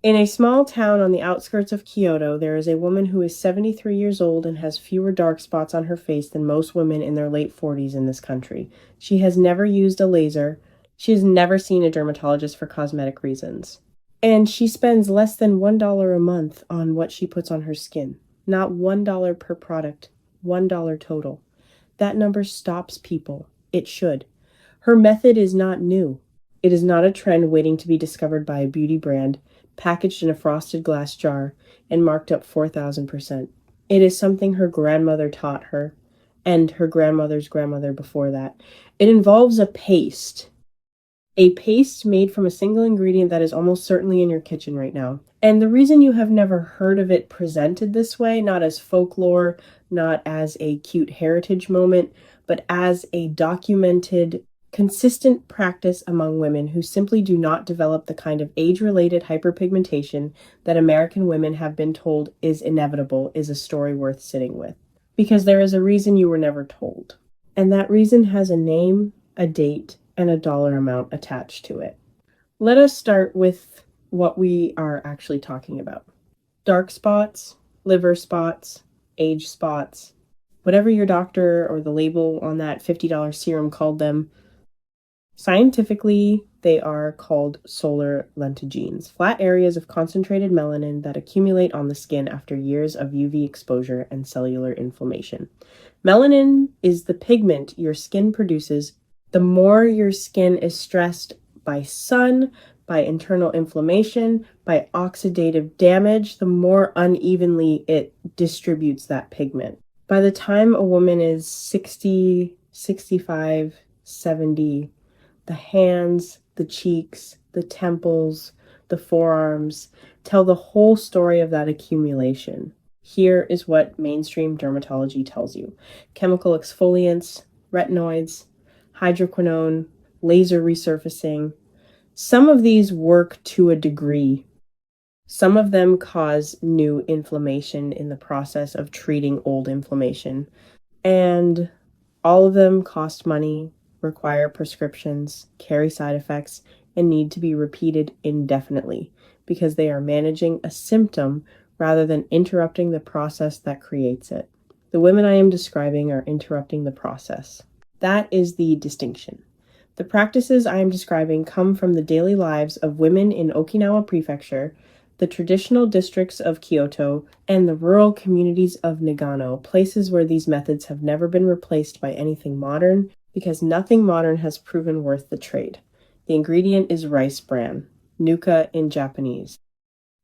In a small town on the outskirts of Kyoto, there is a woman who is 73 years old and has fewer dark spots on her face than most women in their late 40s in this country. She has never used a laser. She has never seen a dermatologist for cosmetic reasons. And she spends less than $1 a month on what she puts on her skin. Not $1 per product, $1 total. That number stops people. It should. Her method is not new. It is not a trend waiting to be discovered by a beauty brand, packaged in a frosted glass jar and marked up 4,000%. It is something her grandmother taught her, and her grandmother's grandmother before that. It involves a paste made from a single ingredient that is almost certainly in your kitchen right now. And the reason you have never heard of it presented this way, not as folklore, not as a cute heritage moment, but as a documented, consistent practice among women who simply do not develop the kind of age-related hyperpigmentation that American women have been told is inevitable, is a story worth sitting with. Because there is a reason you were never told. And that reason has a name, a date, and a dollar amount attached to it. Let us start with what we are actually talking about. Dark spots, liver spots, age spots, whatever your doctor or the label on that $50 serum called them. Scientifically, they are called solar lentigines, flat areas of concentrated melanin that accumulate on the skin after years of UV exposure and cellular inflammation. Melanin is the pigment your skin produces. The more your skin is stressed by sun, by internal inflammation, by oxidative damage, the more unevenly it distributes that pigment. By the time a woman is 60, 65, 70, the hands, the cheeks, the temples, the forearms tell the whole story of that accumulation. Here is what mainstream dermatology tells you. Chemical exfoliants, retinoids, hydroquinone, laser resurfacing. Some of these work to a degree. Some of them cause new inflammation in the process of treating old inflammation. And all of them cost money, require prescriptions, carry side effects, and need to be repeated indefinitely because they are managing a symptom rather than interrupting the process that creates it. The women I am describing are interrupting the process. That is the distinction. The practices I am describing come from the daily lives of women in Okinawa Prefecture, the traditional districts of Kyoto, and the rural communities of Nagano, places where these methods have never been replaced by anything modern because nothing modern has proven worth the trade. The ingredient is rice bran, nuka in Japanese.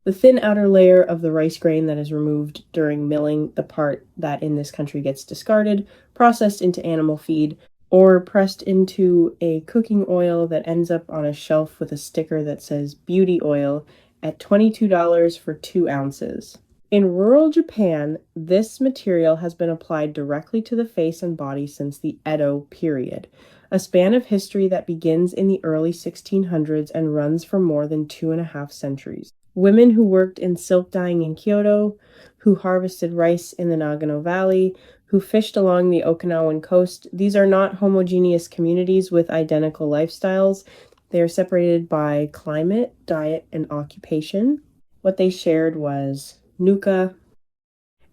The thin outer layer of the rice grain that is removed during milling, the part that in this country gets discarded, processed into animal feed, or pressed into a cooking oil that ends up on a shelf with a sticker that says beauty oil at $22 for 2 ounces. In rural Japan, this material has been applied directly to the face and body since the Edo period, a span of history that begins in the early 1600s and runs for more than 2.5 centuries. Women who worked in silk dyeing in Kyoto, who harvested rice in the Nagano Valley, who fished along the Okinawan coast, these are not homogeneous communities with identical lifestyles. They are separated by climate, diet, and occupation. What they shared was nuka,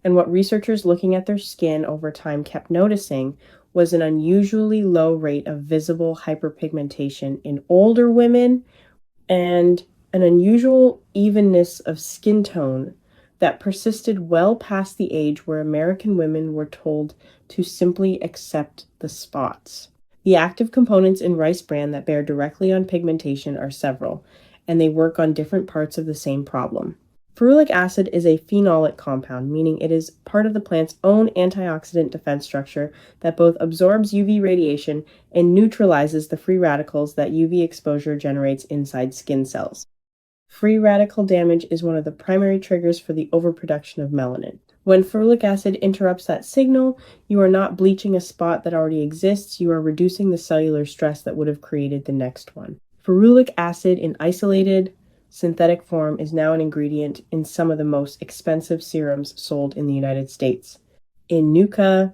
and what researchers looking at their skin over time kept noticing was an unusually low rate of visible hyperpigmentation in older women and an unusual evenness of skin tone that persisted well past the age where American women were told to simply accept the spots. The active components in rice bran that bear directly on pigmentation are several, and they work on different parts of the same problem. Ferulic acid is a phenolic compound, meaning it is part of the plant's own antioxidant defense structure that both absorbs UV radiation and neutralizes the free radicals that UV exposure generates inside skin cells. Free radical damage is one of the primary triggers for the overproduction of melanin. When ferulic acid interrupts that signal, you are not bleaching a spot that already exists, you are reducing the cellular stress that would have created the next one. Ferulic acid in isolated, synthetic form is now an ingredient in some of the most expensive serums sold in the United States. In Nuka,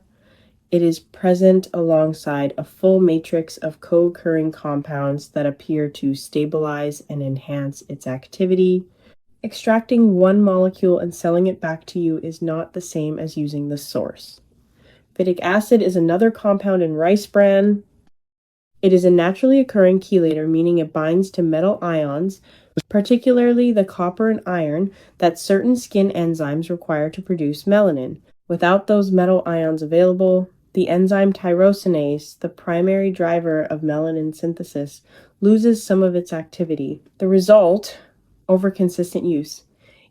it is present alongside a full matrix of co-occurring compounds that appear to stabilize and enhance its activity. Extracting one molecule and selling it back to you is not the same as using the source. Phytic acid is another compound in rice bran. It is a naturally occurring chelator, meaning it binds to metal ions, particularly the copper and iron, that certain skin enzymes require to produce melanin. Without those metal ions available, the enzyme tyrosinase, the primary driver of melanin synthesis, loses some of its activity. The result, over consistent use,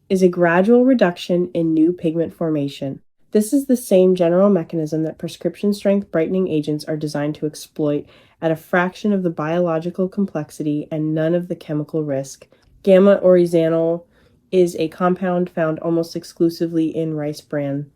is a gradual reduction in new pigment formation. This is the same general mechanism that prescription strength brightening agents are designed to exploit at a fraction of the biological complexity and none of the chemical risk. Gamma oryzanol is a compound found almost exclusively in rice bran.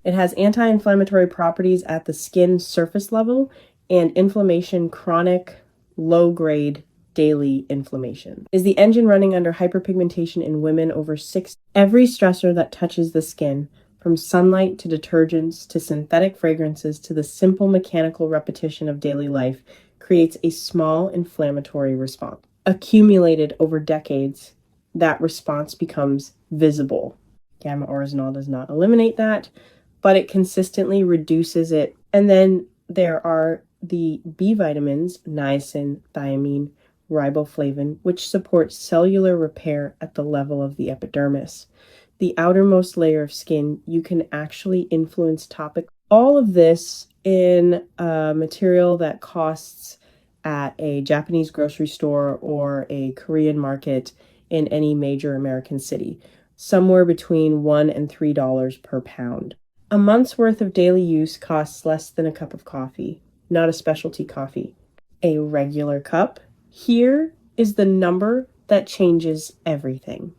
It has anti-inflammatory properties at the skin surface level and inflammation chronic, low-grade daily inflammation. Is the engine running under hyperpigmentation in women over 6? Every stressor that touches the skin, from sunlight to detergents to synthetic fragrances to the simple mechanical repetition of daily life, creates a small inflammatory response. Accumulated over decades, that response becomes visible. Gamma oryzanol does not eliminate that, but it consistently reduces it. And then there are the B vitamins, niacin, thiamine, riboflavin, which support cellular repair at the level of the epidermis. The outermost layer of skin, you can actually influence topic. All of this in a material that costs at a Japanese grocery store or a Korean market in any major American city, somewhere between $1 and $3 per pound. A month's worth of daily use costs less than a cup of coffee, not a specialty coffee. A regular cup. Here is the number that changes everything.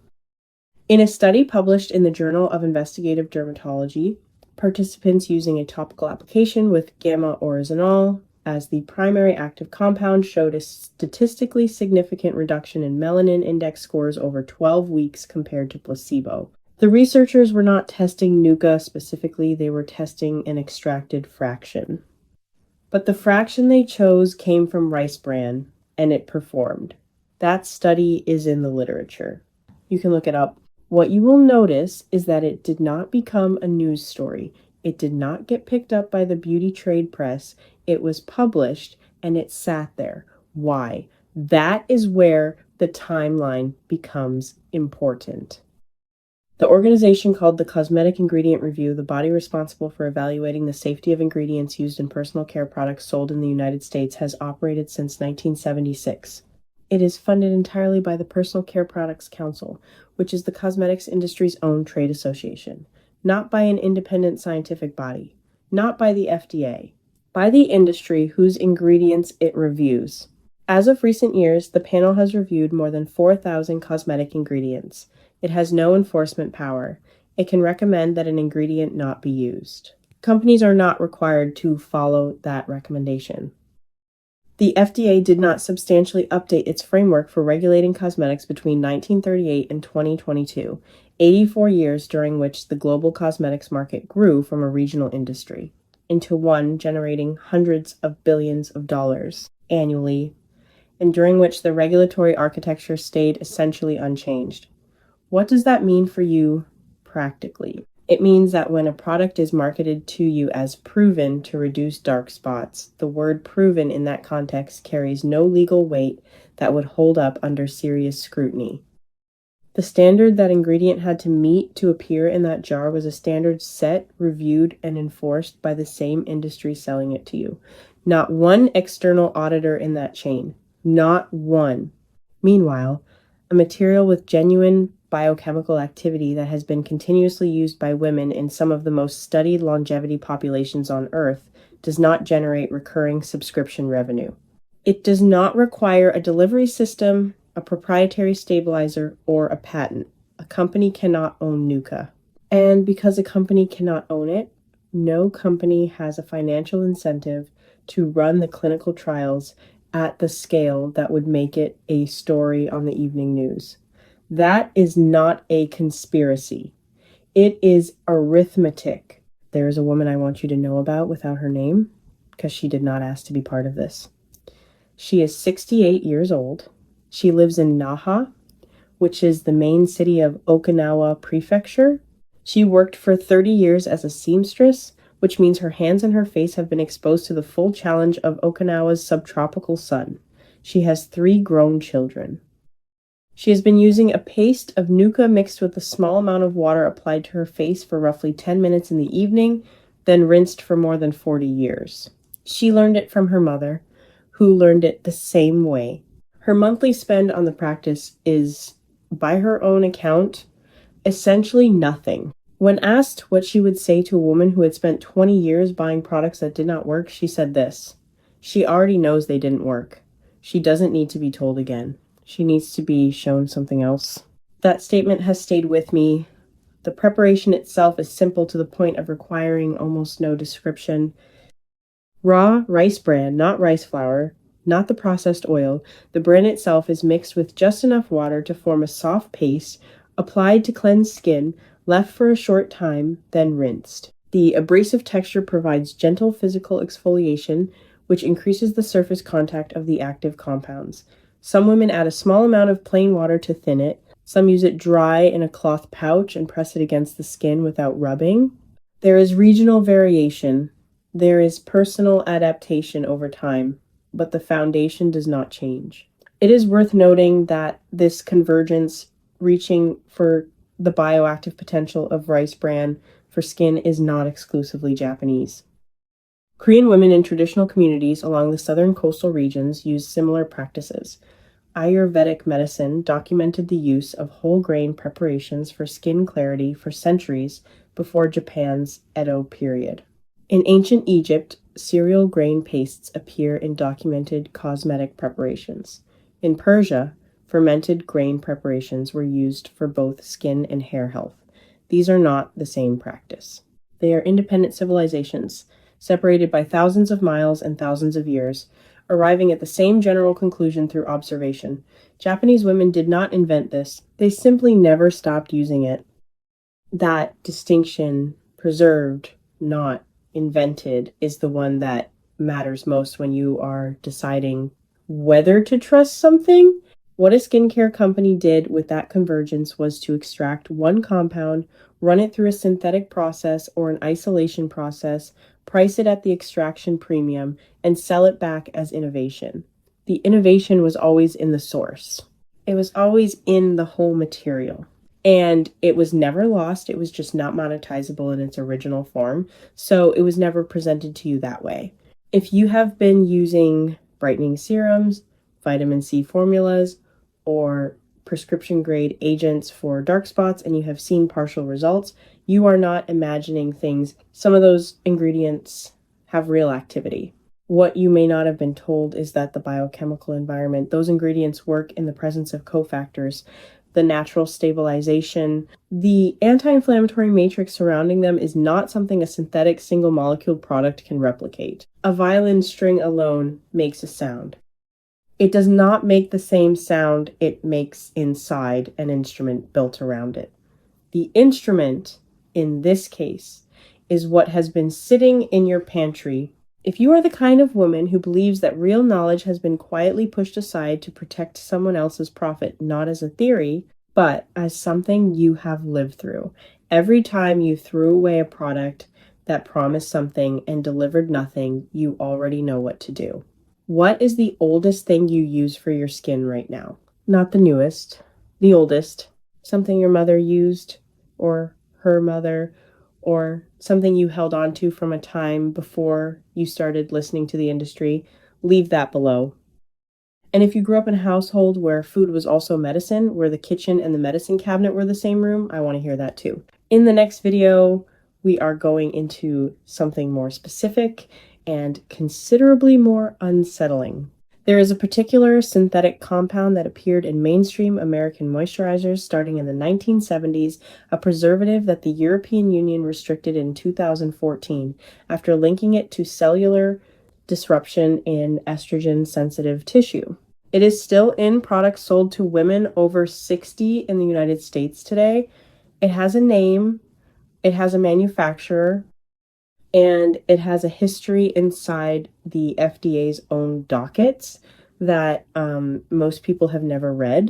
In a study published in the Journal of Investigative Dermatology, participants using a topical application with gamma oryzanol as the primary active compound showed a statistically significant reduction in melanin index scores over 12 weeks compared to placebo. The researchers were not testing NUCA specifically, they were testing an extracted fraction. But the fraction they chose came from rice bran, and it performed. That study is in the literature. You can look it up. What you will notice is that it did not become a news story. It did not get picked up by the beauty trade press. It was published, and it sat there. Why? That is where the timeline becomes important. The organization called the Cosmetic Ingredient Review, the body responsible for evaluating the safety of ingredients used in personal care products sold in the United States, has operated since 1976. It is funded entirely by the Personal Care Products Council, which is the cosmetics industry's own trade association, not by an independent scientific body, not by the FDA, by the industry whose ingredients it reviews. As of recent years, the panel has reviewed more than 4,000 cosmetic ingredients. It has no enforcement power. It can recommend that an ingredient not be used. Companies are not required to follow that recommendation. The FDA did not substantially update its framework for regulating cosmetics between 1938 and 2022, 84 years during which the global cosmetics market grew from a regional industry into one generating hundreds of billions of dollars annually, and during which the regulatory architecture stayed essentially unchanged. What does that mean for you practically? It means that when a product is marketed to you as proven to reduce dark spots, the word proven in that context carries no legal weight that would hold up under serious scrutiny. The standard that ingredient had to meet to appear in that jar was a standard set, reviewed, and enforced by the same industry selling it to you. Not one external auditor in that chain. Not one. Meanwhile, a material with genuine biochemical activity that has been continuously used by women in some of the most studied longevity populations on Earth does not generate recurring subscription revenue. It does not require a delivery system, a proprietary stabilizer, or a patent. A company cannot own NUCA. And because a company cannot own it, no company has a financial incentive to run the clinical trials at the scale that would make it a story on the evening news. That is not a conspiracy. It is arithmetic. There is a woman I want you to know about without her name, because she did not ask to be part of this. She is 68 years old. She lives in Naha, which is the main city of Okinawa Prefecture. She worked for 30 years as a seamstress, which means her hands and her face have been exposed to the full challenge of Okinawa's subtropical sun. She has 3 grown children. She has been using a paste of nuka mixed with a small amount of water applied to her face for roughly 10 minutes in the evening, then rinsed for more than 40 years. She learned it from her mother, who learned it the same way. Her monthly spend on the practice is, by her own account, essentially nothing. When asked what she would say to a woman who had spent 20 years buying products that did not work, she said this: "She already knows they didn't work. She doesn't need to be told again. She needs to be shown something else." That statement has stayed with me. The preparation itself is simple to the point of requiring almost no description. Raw rice bran, not rice flour, not the processed oil. The bran itself is mixed with just enough water to form a soft paste, applied to cleanse skin, left for a short time, then rinsed. The abrasive texture provides gentle physical exfoliation, which increases the surface contact of the active compounds. Some women add a small amount of plain water to thin it. Some use it dry in a cloth pouch and press it against the skin without rubbing. There is regional variation. There is personal adaptation over time, but the foundation does not change. It is worth noting that this convergence reaching for the bioactive potential of rice bran for skin is not exclusively Japanese. Korean women in traditional communities along the southern coastal regions use similar practices. Ayurvedic medicine documented the use of whole grain preparations for skin clarity for centuries before Japan's Edo period. In ancient Egypt, cereal grain pastes appear in documented cosmetic preparations. In Persia, fermented grain preparations were used for both skin and hair health. These are not the same practice. They are independent civilizations, separated by thousands of miles and thousands of years, arriving at the same general conclusion through observation. Japanese women did not invent this. They simply never stopped using it. That distinction, preserved, not invented, is the one that matters most when you are deciding whether to trust something. What a skincare company did with that convergence was to extract one compound, run it through a synthetic process or an isolation process, price it at the extraction premium, and sell it back as innovation. The innovation was always in the source. It was always in the whole material. And it was never lost. It was just not monetizable in its original form. So it was never presented to you that way. If you have been using brightening serums, vitamin C formulas, or prescription grade agents for dark spots and you have seen partial results, you are not imagining things. Some of those ingredients have real activity. What you may not have been told is that the biochemical environment, those ingredients work in the presence of cofactors, the natural stabilization. The anti-inflammatory matrix surrounding them is not something a synthetic single molecule product can replicate. A violin string alone makes a sound. It does not make the same sound it makes inside an instrument built around it. The instrument, in this case, is what has been sitting in your pantry. If you are the kind of woman who believes that real knowledge has been quietly pushed aside to protect someone else's profit, not as a theory, but as something you have lived through, every time you threw away a product that promised something and delivered nothing, you already know what to do. What is the oldest thing you use for your skin right now? Not the newest, the oldest. Something your mother used, or her mother, or something you held on to from a time before you started listening to the industry. Leave that below. And if you grew up in a household where food was also medicine, where the kitchen and the medicine cabinet were the same room, I want to hear that too. In the next video, we are going into something more specific and considerably more unsettling. There is a particular synthetic compound that appeared in mainstream American moisturizers starting in the 1970s, a preservative that the European Union restricted in 2014 after linking it to cellular disruption in estrogen-sensitive tissue. It is still in products sold to women over 60 in the United States today. It has a name, it has a manufacturer, and it has a history inside the FDA's own dockets that most people have never read.